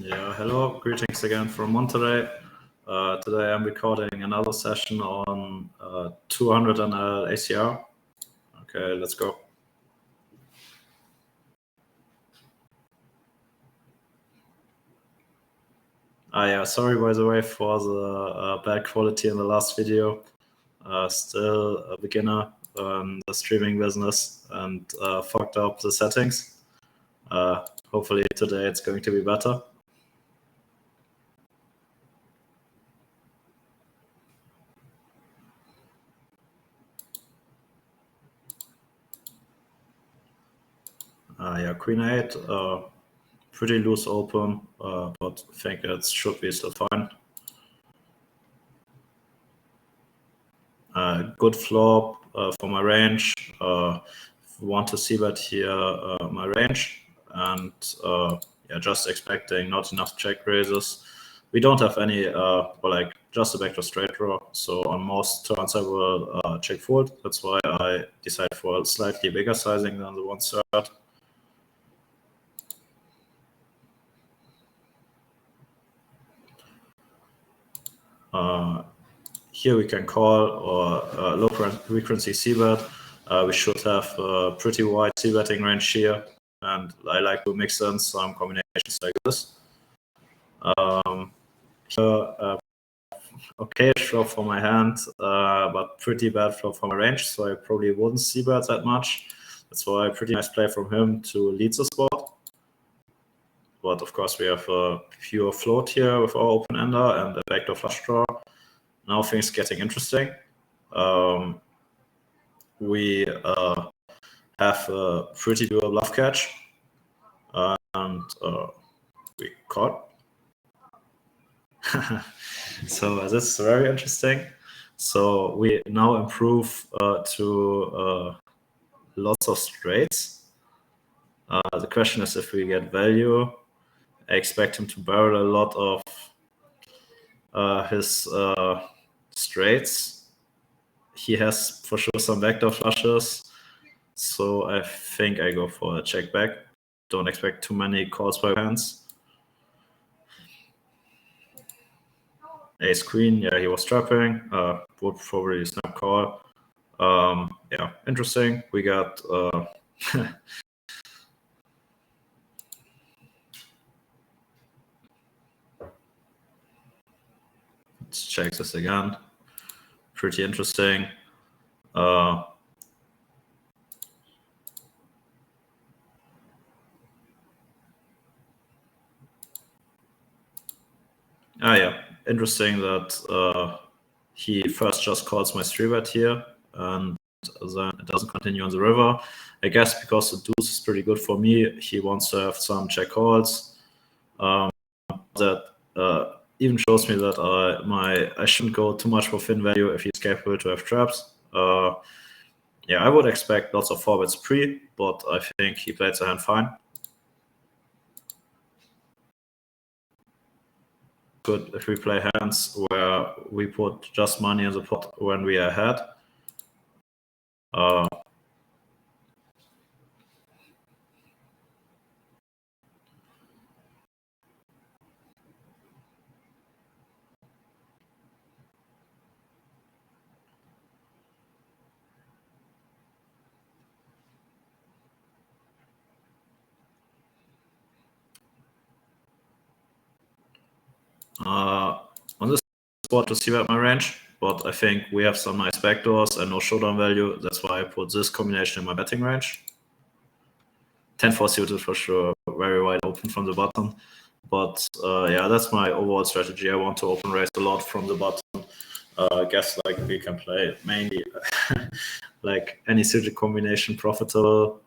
Yeah, hello, greetings again from Monterey. Today I'm recording another session on 200 NL ACR. Okay, let's go. Yeah, sorry by the way for the bad quality in the last video. Still a beginner in the streaming business and fucked up the settings. Hopefully today it's going to be better. Yeah, Queen 8, pretty loose open, but I think it should be still fine. Good flop for my range. Want to see that here my range, and yeah, just expecting not enough check raises. We don't have any, like just a backdoor straight draw. So on most turns I will check fold. That's why I decide for a slightly bigger sizing than the 1/3. Here we can call or low frequency c-bet. We should have a pretty wide c-betting range here, and I like to mix in some combinations like this. Here, okay flop for my hand, but pretty bad flop for my range, so I probably wouldn't c-bet that much. That's why a pretty nice play from him to lead the spot. But of course we have a pure float here with our open ender and a backdoor flush draw. Now things getting interesting. We have a pretty dual bluff catch, and we caught. So this is very interesting. So we now improve to lots of straights. The question is if we get value. I expect him to barrel a lot of his straights. He has for sure some backdoor flushes, so I think I go for a check back. Don't expect too many calls by hands. Ace queen, yeah, he was trapping. Would probably snap call. Yeah, interesting. We got let's check this again. Pretty interesting. Yeah, interesting that he first just calls my 3-bet here, and then it doesn't continue on the river. I guess because the deuce is pretty good for me, he wants to have some check calls. That even shows me that I shouldn't go too much for thin value if he's capable to have traps. Yeah, I would expect lots of 4-bets pre, but I think he played the hand fine. Good if we play hands where we put just money in the pot when we are ahead. On this spot to see at my range, but I think we have some nice backdoors and no showdown value. That's why I put this combination in my betting range. 10-4 suited for sure, very wide open from the button. But yeah, that's my overall strategy. I want to open raise a lot from the button. I guess like we can play mainly like any suited combination profitable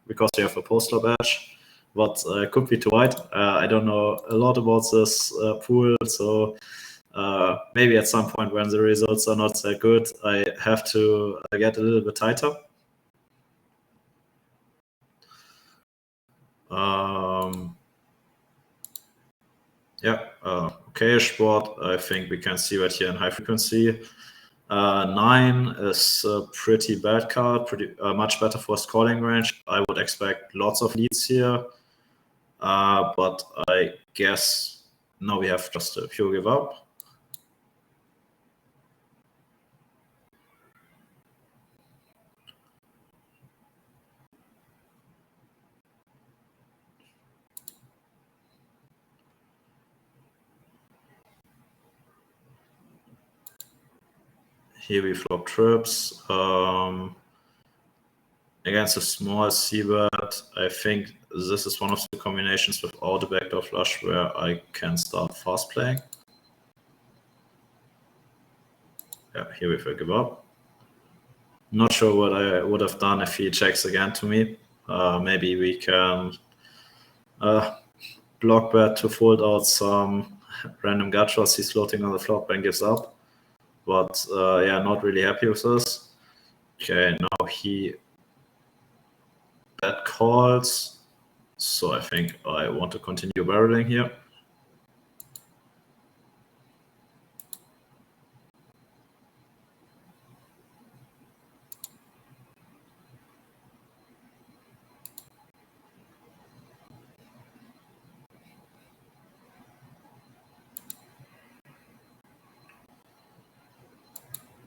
because we have a post-flop edge. But could be too wide. I don't know a lot about this pool, so maybe at some point when the results are not that good, I have to get a little bit tighter. Yeah, okay-ish board. I think we can see that here in high frequency. 9 is a pretty bad card, pretty much better for calling range. I would expect lots of leads here. but I guess now we have just a pure give up. Here we flop trips. Against a small c-bet, I think this is one of the combinations without a backdoor flush where I can start fast playing. Yeah, here we give up. Not sure what I would have done if he checks again to me. Maybe we can block bet to fold out some random gut shots he's floating on the flop and gives up. But yeah, not really happy with this. Okay, now he bet calls. So I think I want to continue barreling here.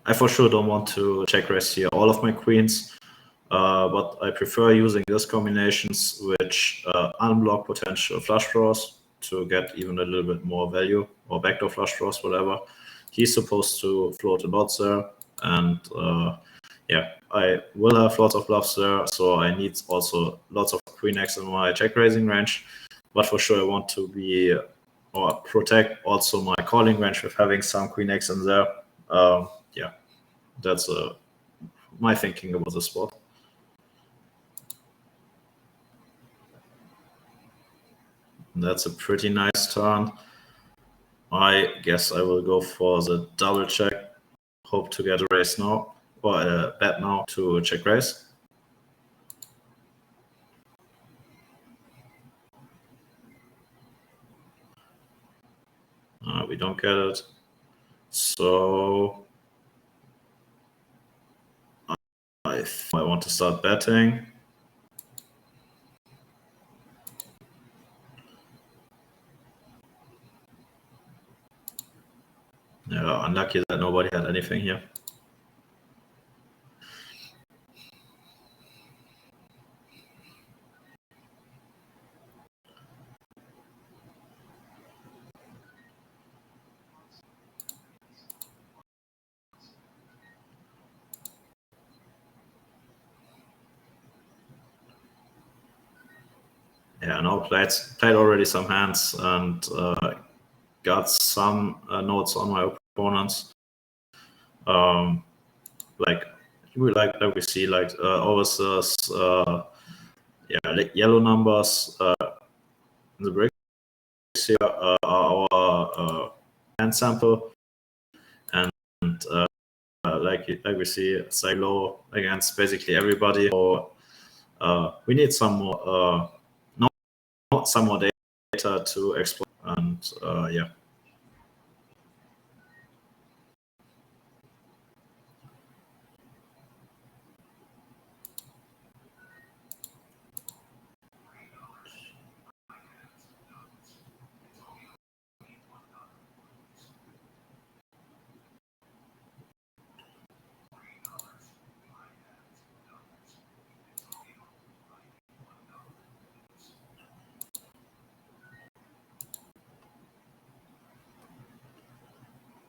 I for sure don't want to check raise here all of my queens, but I prefer using these combinations which unblock potential flush draws to get even a little bit more value, or backdoor flush draws, whatever. He's supposed to float a lot there, and yeah, I will have lots of bluffs there, so I need also lots of queen X in my check raising range, but for sure I want to be, or protect also my calling range with having some queen X in there. Yeah, that's my thinking about the spot. That's a pretty nice turn. I guess I will go for the double check. Hope to get a raise now, or a bet now to check raise. We don't get it. So I want to start betting. Yeah, unlucky that nobody had anything here. Yeah, now played already some hands and got some notes on my opponents. Like we see, like always yeah, like yellow numbers in the bricks here are our hand sample, and like we see, it's like low against basically everybody. So we need some more some more data to explore, and yeah.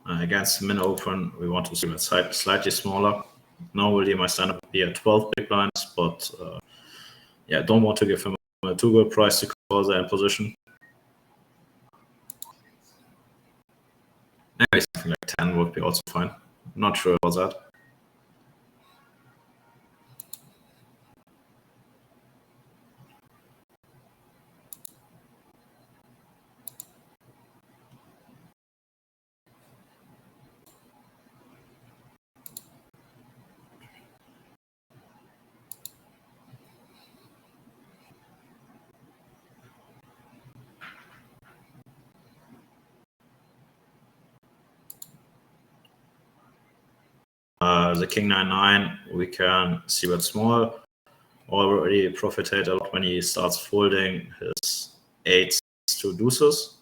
Against min open, we want to see it slightly smaller. Normally, my stand-up would be at 12 big blinds, but yeah, don't want to give him a too good price to call the end position. Maybe something like 10 would be also fine. Not sure about that. The king 9-9, we can see bet small. Already profited a lot when he starts folding his 8s to deuces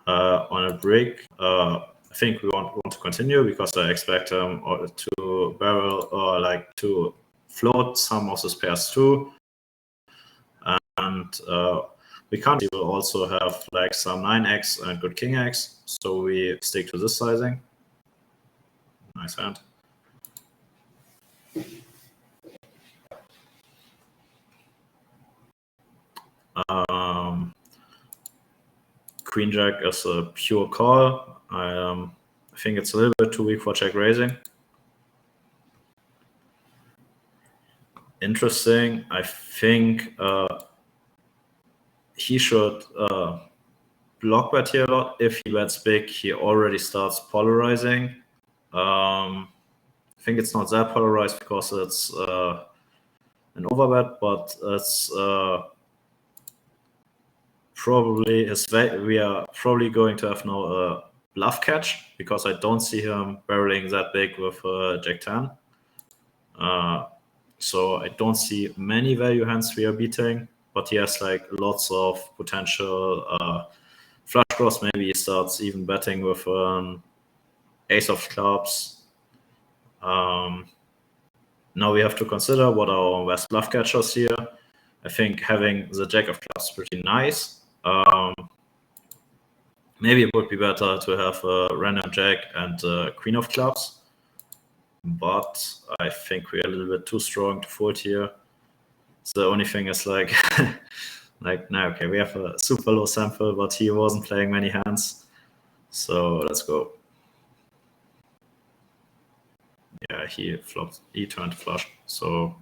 on a break. I think we want to continue because I expect him to barrel or like to float some of his pairs too. And we can't. We will also have like some 9x and good king x, so we stick to this sizing. Nice hand. Queen jack is a pure call. I think it's a little bit too weak for check raising. Interesting. I think he should block bet here a lot. If he bets big, he already starts polarizing. I think it's not that polarized because it's an overbet, but it's probably we are probably going to have no bluff catch because I don't see him barreling that big with Jack 10. So I don't see many value hands we are beating, but he has like lots of potential flush draws. Maybe he starts even betting with ace of clubs. Now we have to consider what our best bluff catchers here. I think having the jack of clubs is pretty nice. Maybe it would be better to have a random jack and queen of clubs, but I think we're a little bit too strong to fold here. So the only thing is like, okay, we have a super low sample, but he wasn't playing many hands. So let's go. Yeah, he turned flush. So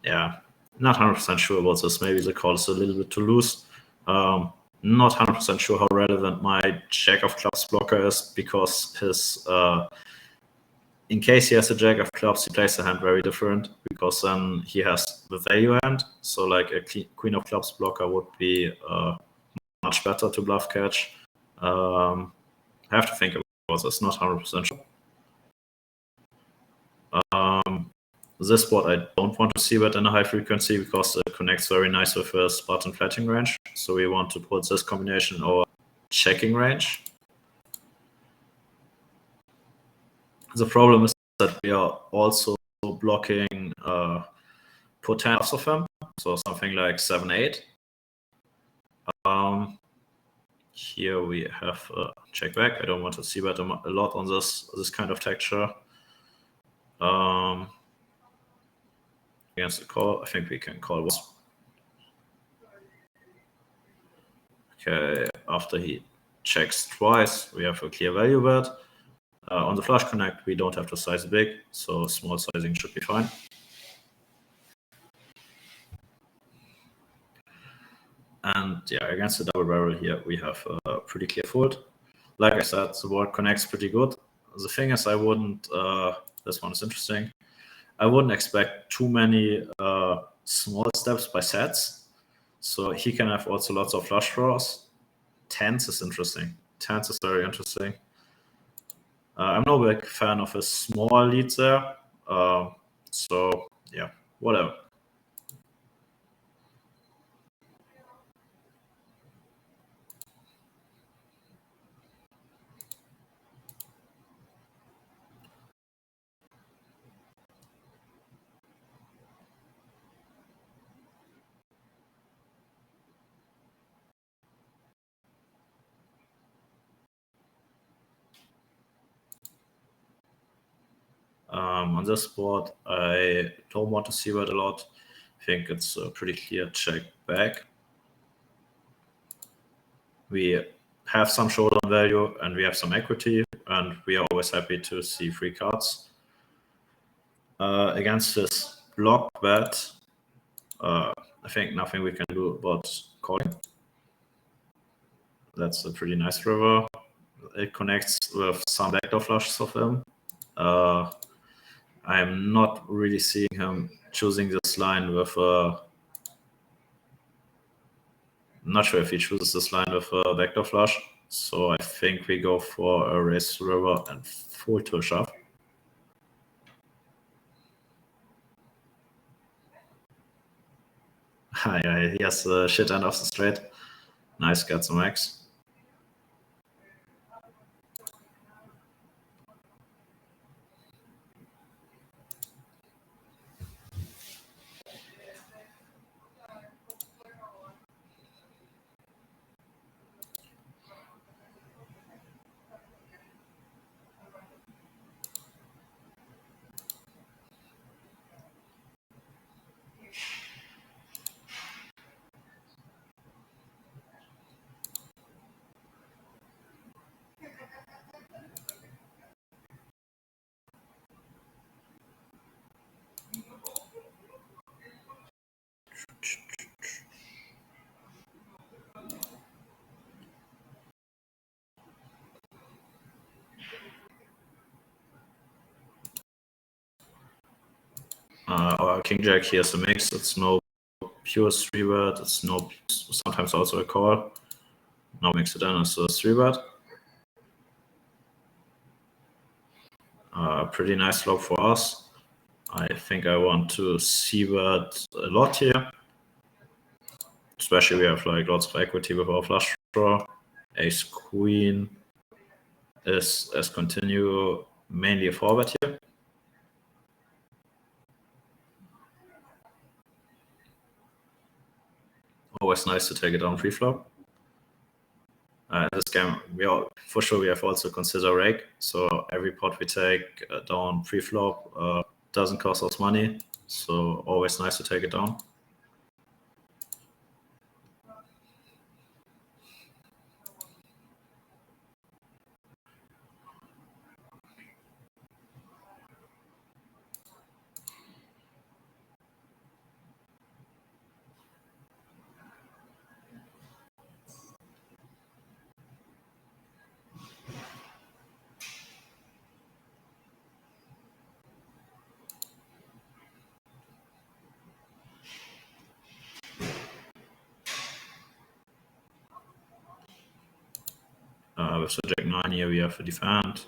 yeah, not 100% sure about this. Maybe the call is a little bit too loose. Not 100% sure how relevant my jack of clubs blocker is because his, in case he has a jack of clubs, he plays the hand very different because then he has the value hand. So like a queen of clubs blocker would be much better to bluff catch. I have to think about this, not 100% sure. This board I don't want to see bet in a high frequency because it connects very nice with his button flatting range. So we want to put this combination in our checking range. The problem is that we are also blocking potentials of him, so something like 7-8. Here we have check back. I don't want to see bet a lot on this kind of texture. Against the call, I think we can call once. Okay, after he checks twice, we have a clear value bet. On the flush connect, we don't have to size big, so small sizing should be fine. And yeah, against the double barrel here, we have a pretty clear fold. Like I said, the board connects pretty good. The thing is, I wouldn't, this one is interesting. I wouldn't expect too many small steps by sets. So he can have also lots of flush draws. Tens is interesting. Tens is very interesting. I'm no big fan of his small leads there. So yeah, whatever. On this board, I don't want to see bet a lot. I think it's a pretty clear check back. We have some showdown value and we have some equity, and we are always happy to see free cards. Against this block bet, I think nothing we can do about calling. That's a pretty nice river. It connects with some backdoor flushes of him. I'm not really seeing him choosing this line with I'm not sure if he chooses this line with a backdoor flush. So I think we go for a raise to river and fold to a shove. Yeah, he has the shit end of the straight. Nice, got some X. Our King Jack here is a mix. It's no pure 3-bet. It's no, sometimes also a call. Now mix it in as a 3-bet. Pretty nice flop for us. I think I want to c-bet a lot here. Especially we have like lots of equity with our flush draw. Ace Queen is as continue mainly a 4-bet here. Always nice to take it down pre-flop. This game, for sure we have also consider rake. So every pot we take down pre-flop doesn't cost us money. So always nice to take it down. With the Jack 9 here, we have a defend.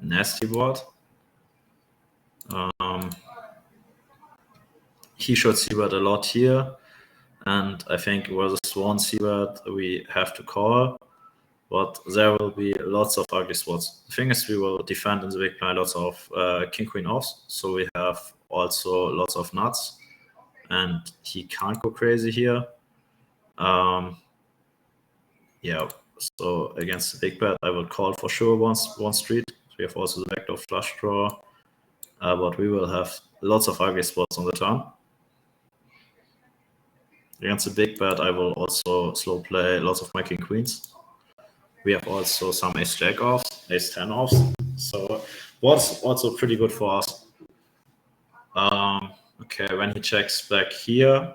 Nasty board. He should c-bet a lot here. And I think it was a swan c-bet we have to call. But there will be lots of ugly spots. The thing is, we will defend in the big blind lots of king queen offs, so we have also lots of nuts, and he can't go crazy here. Yeah, so against the big bet, I will call for sure one street. We have also the backdoor flush draw, but we will have lots of ugly spots on the turn. Against the big bet, I will also slow play lots of my king queens. We have also some ace jack offs, ace 10 offs. So what's also pretty good for us. Okay, when he checks back here,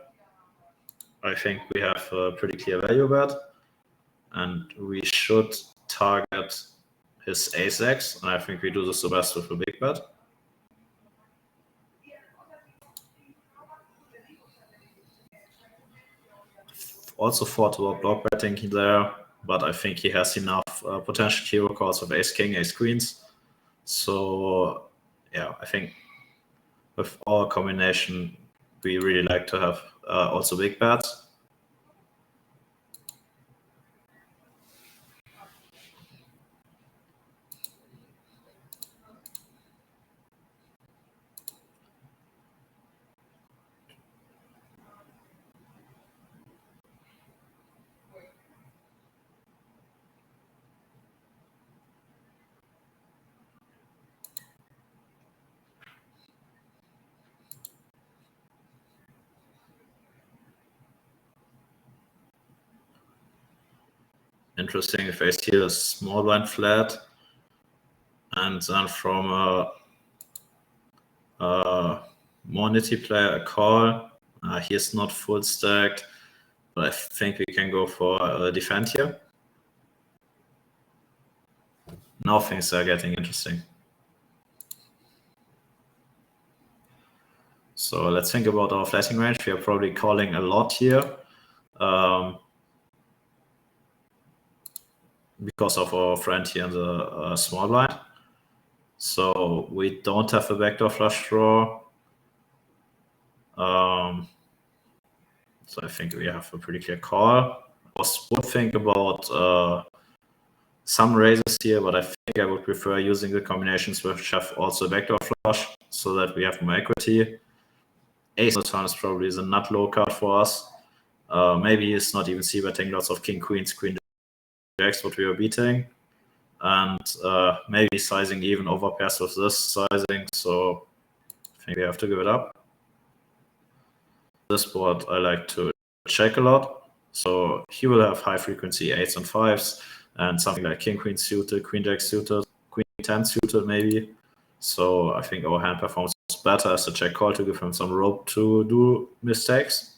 I think we have a pretty clear value bet. And we should target his ace X. And I think we do this the best with a big bet. Also thought about block betting there, but I think he has enough potential hero calls of ace king, ace queens. So yeah, I think with our combination, we really like to have also big bets. Interesting face here is small blind flat, and then from a more nitty player a call. Here's not full stacked, but I think we can go for a defend here. Now things are getting interesting. So let's think about our flatting range. We are probably calling a lot here. Because of our friend here in the small blind. So we don't have a backdoor flush draw. So I think we have a pretty clear call. I would think about some raises here, but I think I would prefer using the combinations which have also a backdoor flush so that we have more equity. Ace on the turn is probably the nut low card for us. Maybe it's not even c-betting lots of king, queens, queen, jacks, what we are beating. And maybe sizing even over pairs with this sizing. So I think we have to give it up. This board I like to check a lot. So he will have high frequency 8s and 5s and something like king, queen suited, queen, jack suited, queen, 10 suited maybe. So I think our hand performs better as a check call to give him some rope to do mistakes.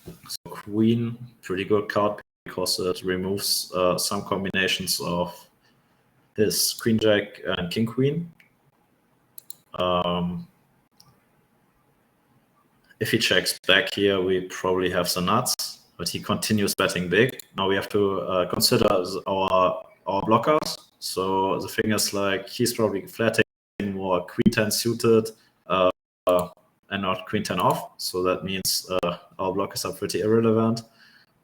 So queen, pretty good card because it removes some combinations of his queen, jack, and king, queen. If he checks back here, we probably have the nuts, but he continues betting big. Now we have to consider our blockers. So the thing is, like, he's probably flatting more queen 10 suited and not queen 10 off. So that means our blockers are pretty irrelevant,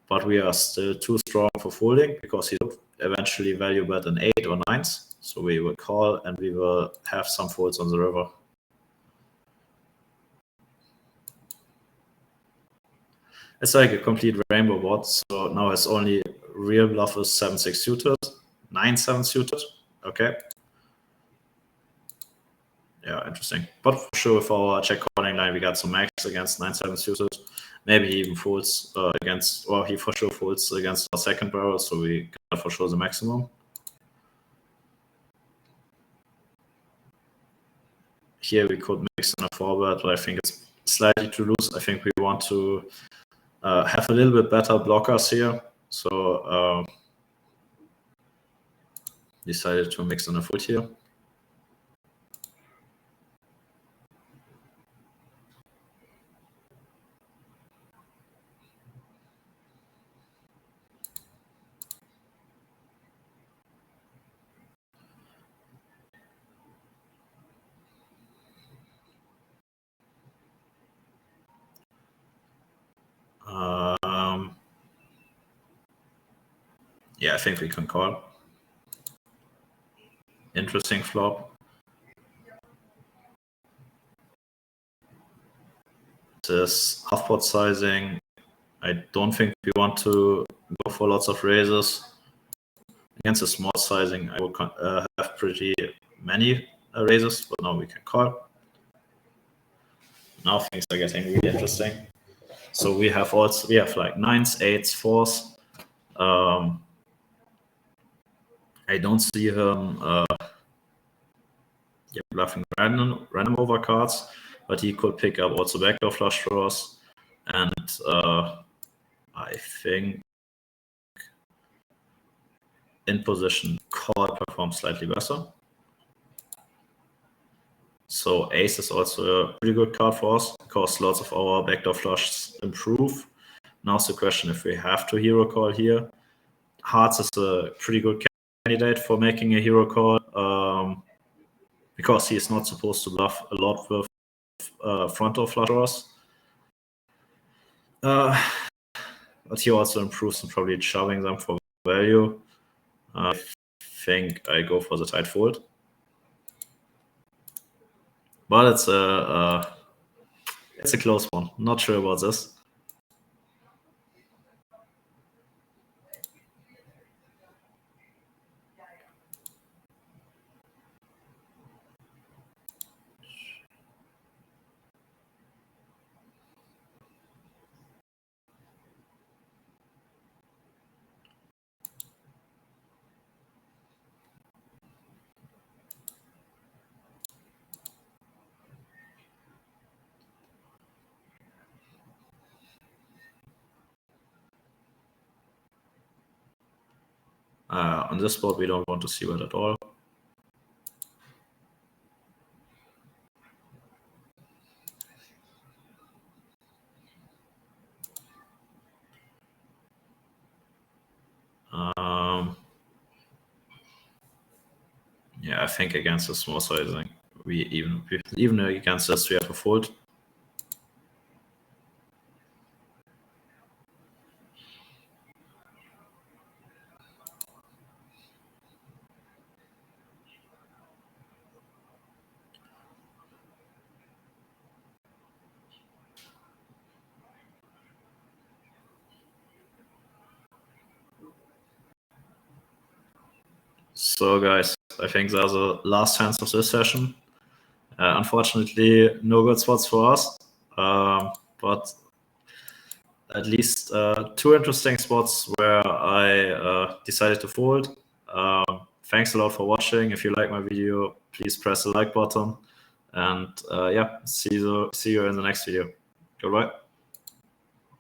but we are still too strong for folding because he would eventually value bet an 8 or 9s. So we will call and we will have some folds on the river. It's like a complete rainbow board. So now it's only real bluff is 7-6 suited, 9-7 suited. Okay. Yeah, interesting. But for sure, with our check calling line, we got some max against 9-7 suited. Maybe he even folds against, or he for sure folds against our second barrel. So we got for sure the maximum. Here we could mix in a forward, but I think it's slightly too loose. I think we want to have a little bit better blockers here. So decided to mix in a fold here. Yeah, I think we can call. Interesting flop. This half pot sizing, I don't think we want to go for lots of raises. Against a small sizing, I would have pretty many raises, but now we can call. Now things are getting really interesting. So we have like 9s, 8s, 4s. I don't see him bluffing random over cards, but he could pick up also backdoor flush draws, and I think in position call performs slightly better. So ace is also a pretty good card for us because lots of our backdoor flushes improve. Now's the question if we have to hero call here. Hearts is a pretty good candidate for making a hero call because he is not supposed to bluff a lot with front door flush draws. But he also improves in probably shoving them for value. I think I go for the tight fold. But it's a close one. Not sure about this. On this board, we don't want to see that at all. Yeah, I think against the small sizing, we even against this, we have a fold. So guys, I think those are the last hands of this session. Unfortunately, no good spots for us, but at least 2 interesting spots where I decided to fold. Thanks a lot for watching. If you like my video, please press the like button. And yeah, see you in the next video. Goodbye.